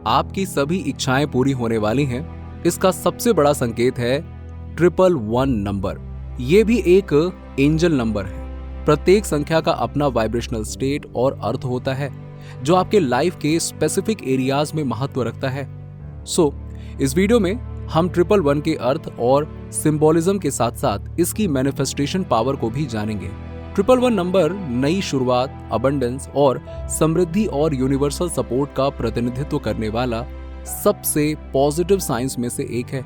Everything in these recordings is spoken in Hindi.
आपकी सभी इच्छाएं पूरी होने वाली हैं, इसका सबसे बड़ा संकेत है 111 नंबर। ये भी एक एंजल नंबर है। प्रत्येक संख्या का अपना वाइब्रेशनल स्टेट और अर्थ होता है जो आपके लाइफ के स्पेसिफिक एरियाज में महत्व रखता है। इस वीडियो में हम 111 के अर्थ और सिंबोलिज्म के साथ साथ इसकी मैनिफेस्टेशन पावर को भी जानेंगे। 111 नंबर नई शुरुआत, अबंडेंस और समृद्धि और यूनिवर्सल सपोर्ट का प्रतिनिधित्व करने वाला सबसे पॉजिटिव साइंस में से एक है।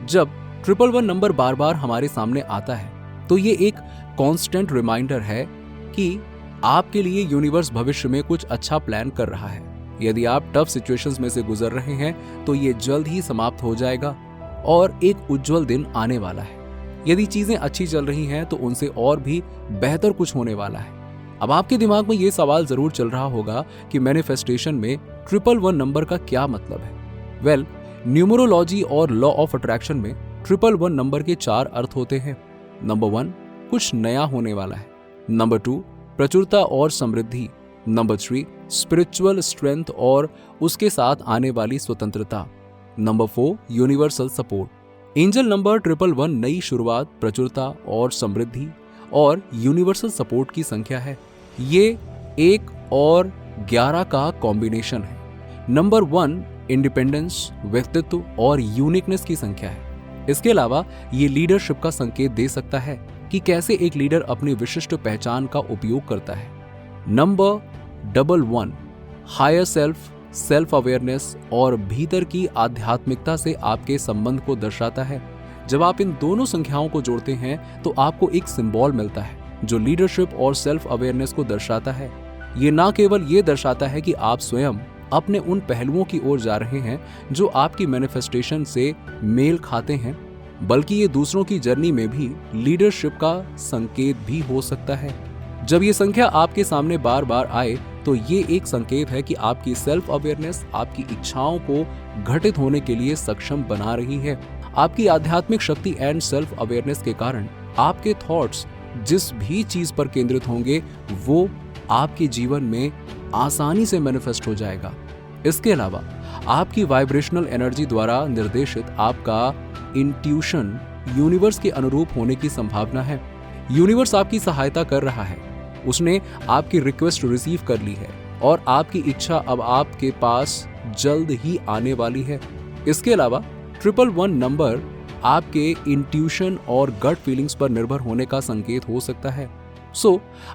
जब 111 नंबर बार बार हमारे सामने आता है तो ये एक कांस्टेंट रिमाइंडर है कि आपके लिए यूनिवर्स भविष्य में कुछ अच्छा प्लान कर रहा है। यदि आप टफ सिचुएशंस में से गुजर रहे हैं तो ये जल्द ही समाप्त हो जाएगा और एक उज्जवल दिन आने वाला है। यदि चीजें अच्छी चल रही हैं तो उनसे और भी बेहतर कुछ होने वाला है। अब आपके दिमाग में ये सवाल जरूर चल रहा होगा कि मैनिफेस्टेशन में 111 नंबर का क्या मतलब है। न्यूमरोलॉजी और लॉ ऑफ अट्रैक्शन में 111 नंबर के 4 अर्थ होते हैं। नंबर 1, कुछ नया होने वाला है। नंबर 2, प्रचुरता और समृद्धि। नंबर 3, स्पिरिचुअल स्ट्रेंथ और उसके साथ आने वाली स्वतंत्रता। Number 4, universal support. Angel number 111 नई शुरुआत, प्रचुरता और समृद्धि और यूनिवर्सल सपोर्ट की संख्या है। ये 1 और 11 का कॉम्बिनेशन है। नंबर 1 इंडिपेंडेंस, व्यक्तित्व और यूनिकनेस की संख्या है। इसके अलावा ये लीडरशिप का संकेत दे सकता है कि कैसे एक लीडर अपनी विशिष्ट पहचान का उपयोग करता है। नंबर 11 हायर सेल्फ अवेयरनेस और भीतर की आध्यात्मिकता से आपके संबंध को दर्शाता है। जब आप इन दोनों संख्याओं को जोड़ते हैं तो आपको एक सिंबल मिलता है जो लीडरशिप और सेल्फ अवेयरनेस को दर्शाता है। ये ना केवल ये दर्शाता है कि आप स्वयं अपने उन पहलुओं की ओर जा रहे हैं जो आपकी मैनिफेस्टेशन से मेल खाते हैं, बल्कि ये दूसरों की जर्नी में भी लीडरशिप का संकेत भी हो सकता है। जब ये संख्या आपके सामने बार बार आए तो ये एक संकेत है कि आपकी सेल्फ अवेयरनेस आपकी इच्छाओं को घटित होने के लिए सक्षम बना रही है। आपकी आध्यात्मिक शक्ति एंड सेल्फ अवेयरनेस के कारण आपके थॉट्स जिस भी चीज पर केंद्रित होंगे वो आपके जीवन में आसानी से मैनिफेस्ट हो जाएगा। इसके अलावा आपकी वाइब्रेशनल एनर्जी द्वारा निर्देशित आपका इंट्यूशन यूनिवर्स के अनुरूप होने की संभावना है। यूनिवर्स आपकी सहायता कर रहा है। उसने आपकी रिक्वेस्ट रिसीव कर ली है और आपकी इच्छा अब आपके पास जल्द ही आने वाली है। इसके अलावा 111 नंबर आपके इंट्यूशन और गट फीलिंग्स पर निर्भर होने का संकेत हो सकता है।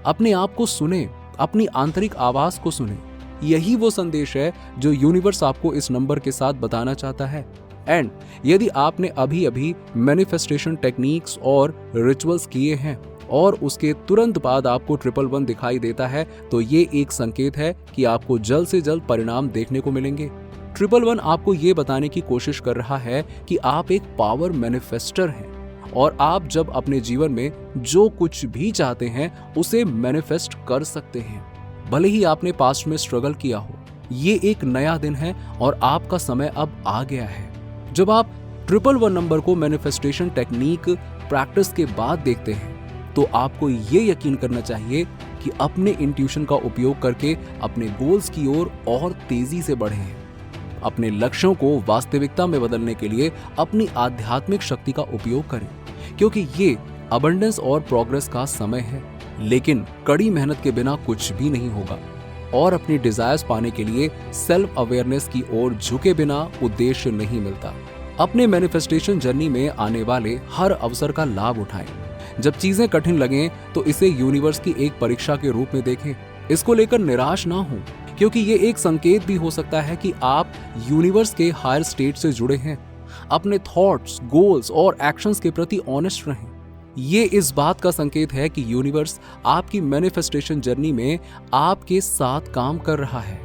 अपने आप को सुने, अपनी आंतरिक आवाज को सुने। यही वो संदेश है जो यूनिवर्स आपको इस नंबर के साथ बताना चाहता है। एंड यदि आपने अभी मैनिफेस्टेशन टेक्निक्स और रिचुअल्स किए हैं और उसके तुरंत बाद आपको 111 दिखाई देता है तो ये एक संकेत है कि आपको जल्द से जल्द परिणाम देखने को मिलेंगे। 111 आपको ये बताने की कोशिश कर रहा है कि आप एक पावर मैनिफेस्टर हैं और आप जब अपने जीवन में जो कुछ भी चाहते हैं उसे मैनिफेस्ट कर सकते हैं, भले ही आपने पास्ट में स्ट्रगल किया हो। ये एक नया दिन है और आपका समय अब आ गया है। जब आप 111 नंबर को मैनिफेस्टेशन टेक्निक प्रैक्टिस के बाद देखते हैं तो आपको ये यकीन करना चाहिए कि अपने इंट्यूशन का उपयोग करके अपने गोल्स की ओर और तेजी से बढ़े हैं। अपने लक्ष्यों को वास्तविकता में बदलने के लिए अपनी आध्यात्मिक शक्ति का उपयोग करें, क्योंकि ये अबंडेंस और प्रोग्रेस का समय है। लेकिन कड़ी मेहनत के बिना कुछ भी नहीं होगा और अपनी डिजायर्स पाने के लिए सेल्फ अवेयरनेस की ओर झुके बिना उद्देश्य नहीं मिलता। अपने मैनिफेस्टेशन जर्नी में आने वाले हर अवसर का लाभ उठाएं। जब चीजें कठिन लगें तो इसे यूनिवर्स की एक परीक्षा के रूप में देखें। इसको लेकर निराश ना हो, क्योंकि ये एक संकेत भी हो सकता है कि आप यूनिवर्स के हायर स्टेट से जुड़े हैं। अपने थॉट्स, गोल्स और एक्शंस के प्रति ऑनेस्ट रहें। ये इस बात का संकेत है कि यूनिवर्स आपकी मैनिफेस्टेशन जर्नी में आपके साथ काम कर रहा है।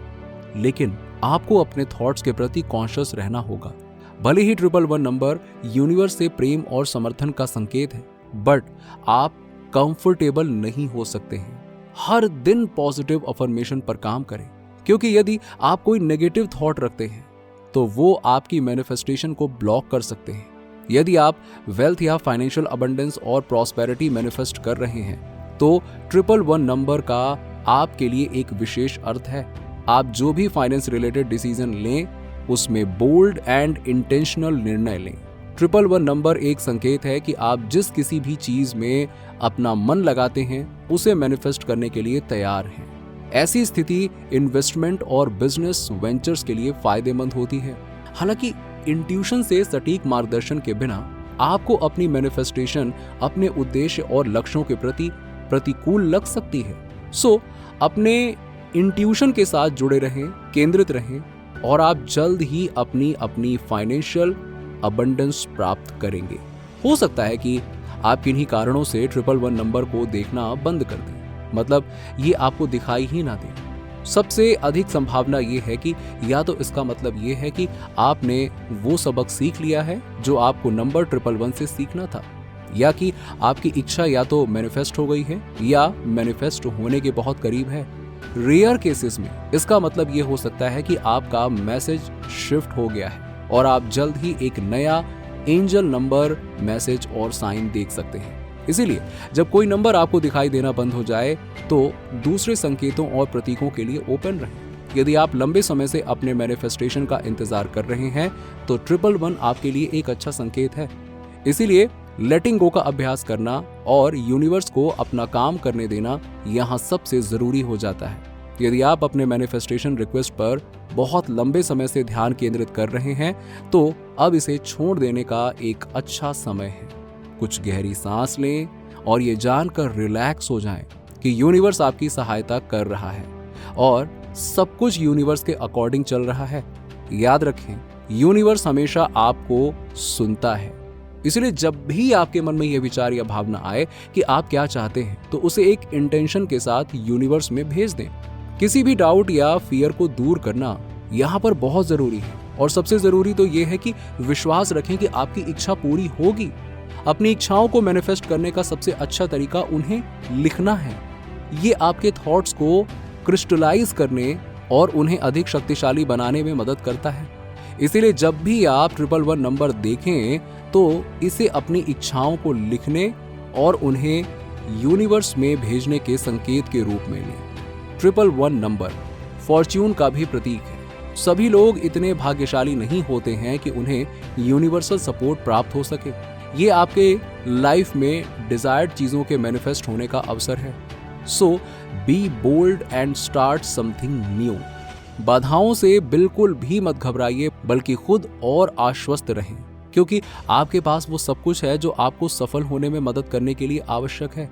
लेकिन आपको अपने थॉट्स के प्रति कॉन्शियस रहना होगा। भले ही 111 नंबर यूनिवर्स से प्रेम और समर्थन का संकेत है, बट आप कंफर्टेबल नहीं हो सकते हैं। हर दिन पॉजिटिव अफर्मेशन पर काम करें, क्योंकि यदि आप कोई नेगेटिव थॉट रखते हैं तो वो आपकी मैनिफेस्टेशन को ब्लॉक कर सकते हैं। यदि आप वेल्थ या फाइनेंशियल अबंडेंस और प्रॉस्पेरिटी मैनिफेस्ट कर रहे हैं तो 111 नंबर का आपके लिए एक विशेष अर्थ है। आप जो भी फाइनेंस रिलेटेड डिसीजन लें उसमें बोल्ड एंड इंटेंशनल निर्णय लें। 111 नंबर एक संकेत है कि आप जिस किसी भी चीज में अपना मन लगाते हैं उसे मैनिफेस्ट करने के लिए तैयार हैं। ऐसी स्थिति इन्वेस्टमेंट और बिजनेस वेंचर्स के लिए फायदेमंद होती है। हालांकि इंट्यूशन से सटीक मार्गदर्शन के बिना आपको अपनी मैनिफेस्टेशन अपने उद्देश्य और लक्ष्यों के प्रति प्रतिकूल लग सकती है। सो अपने इंट्यूशन के साथ जुड़े रहें, केंद्रित रहें और आप जल्द ही अपनी फाइनेंशियल अबंडेंस प्राप्त करेंगे। हो सकता है कि आप किन्हीं कारणों से 111 नंबर को देखना बंद कर दें, मतलब ये आपको दिखाई ही ना दे। सबसे अधिक संभावना ये है कि या तो इसका मतलब ये है कि आपने वो सबक सीख लिया है जो आपको नंबर 111 से सीखना था, या कि आपकी इच्छा या तो मैनिफेस्ट हो गई है या मैनिफेस्ट होने के बहुत करीब है। रेयर केसेस में इसका मतलब ये हो सकता है कि आपका मैसेज शिफ्ट हो गया है और आप जल्द ही एक नया एंजल नंबर, मैसेज और साइन देख सकते हैं। इसीलिए जब कोई नंबर आपको दिखाई देना बंद हो जाए तो दूसरे संकेतों और प्रतीकों के लिए ओपन रहें। यदि आप लंबे समय से अपने मैनिफेस्टेशन का इंतजार कर रहे हैं तो 111 आपके लिए एक अच्छा संकेत है। इसीलिए लेटिंग गो का अभ्यास करना और यूनिवर्स को अपना काम करने देना यहाँ सबसे जरूरी हो जाता है। यदि आप अपने मैनिफेस्टेशन रिक्वेस्ट पर बहुत लंबे समय से ध्यान केंद्रित कर रहे हैं तो अब इसे छोड़ देने का एक अच्छा समय है। कुछ गहरी सांस लें और ये जानकर रिलैक्स हो जाएं कि यूनिवर्स आपकी सहायता कर रहा है और सब कुछ यूनिवर्स के अकॉर्डिंग चल रहा है। याद रखें, यूनिवर्स हमेशा आपको सुनता है। इसलिए जब भी आपके मन में यह विचार या भावना आए कि आप क्या चाहते हैं तो उसे एक इंटेंशन के साथ यूनिवर्स में भेज दें। किसी भी डाउट या फियर को दूर करना यहाँ पर बहुत जरूरी है और सबसे जरूरी तो यह है कि विश्वास रखें कि आपकी इच्छा पूरी होगी। अपनी इच्छाओं को मैनिफेस्ट करने का सबसे अच्छा तरीका उन्हें लिखना है। ये आपके थॉट्स को क्रिस्टलाइज करने और उन्हें अधिक शक्तिशाली बनाने में मदद करता है। इसीलिए जब भी आप 111 नंबर देखें तो इसे अपनी इच्छाओं को लिखने और उन्हें यूनिवर्स में भेजने के संकेत के रूप में लें। 111 नंबर फॉर्च्यून का भी प्रतीक है। सभी लोग इतने भाग्यशाली नहीं होते हैं कि उन्हें यूनिवर्सल सपोर्ट प्राप्त हो सके। ये आपके लाइफ में डिजायर्ड चीजों के मैनिफेस्ट होने का अवसर है। So be bold and start something new. बाधाओं से बिल्कुल भी मत घबराइए, बल्कि खुद और आश्वस्त रहें, क्योंकि आपके पास वो सब कुछ है जो आपको सफल होने में मदद करने के लिए आवश्यक है।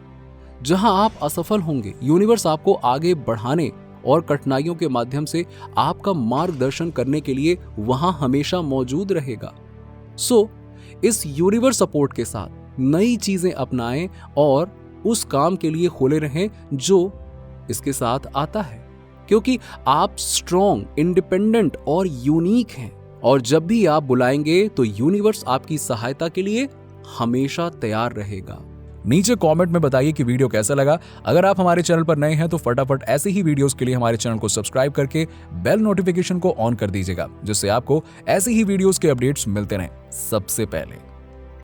जहां आप असफल होंगे, यूनिवर्स आपको आगे बढ़ाने और कठिनाइयों के माध्यम से आपका मार्गदर्शन करने के लिए वहां हमेशा मौजूद रहेगा। सो इस यूनिवर्स सपोर्ट के साथ नई चीजें अपनाएं और उस काम के लिए खुले रहें जो इसके साथ आता है, क्योंकि आप स्ट्रॉन्ग, इंडिपेंडेंट और यूनिक हैं और जब भी आप बुलाएंगे तो यूनिवर्स आपकी सहायता के लिए हमेशा तैयार रहेगा। नीचे कमेंट में बताइए कि वीडियो कैसा लगा। अगर आप हमारे चैनल पर नए हैं तो फटाफट ऐसे ही वीडियोस के लिए हमारे चैनल को सब्सक्राइब करके बेल नोटिफिकेशन को ऑन कर दीजिएगा, जिससे आपको ऐसे ही वीडियोस के अपडेट्स मिलते रहें सबसे पहले।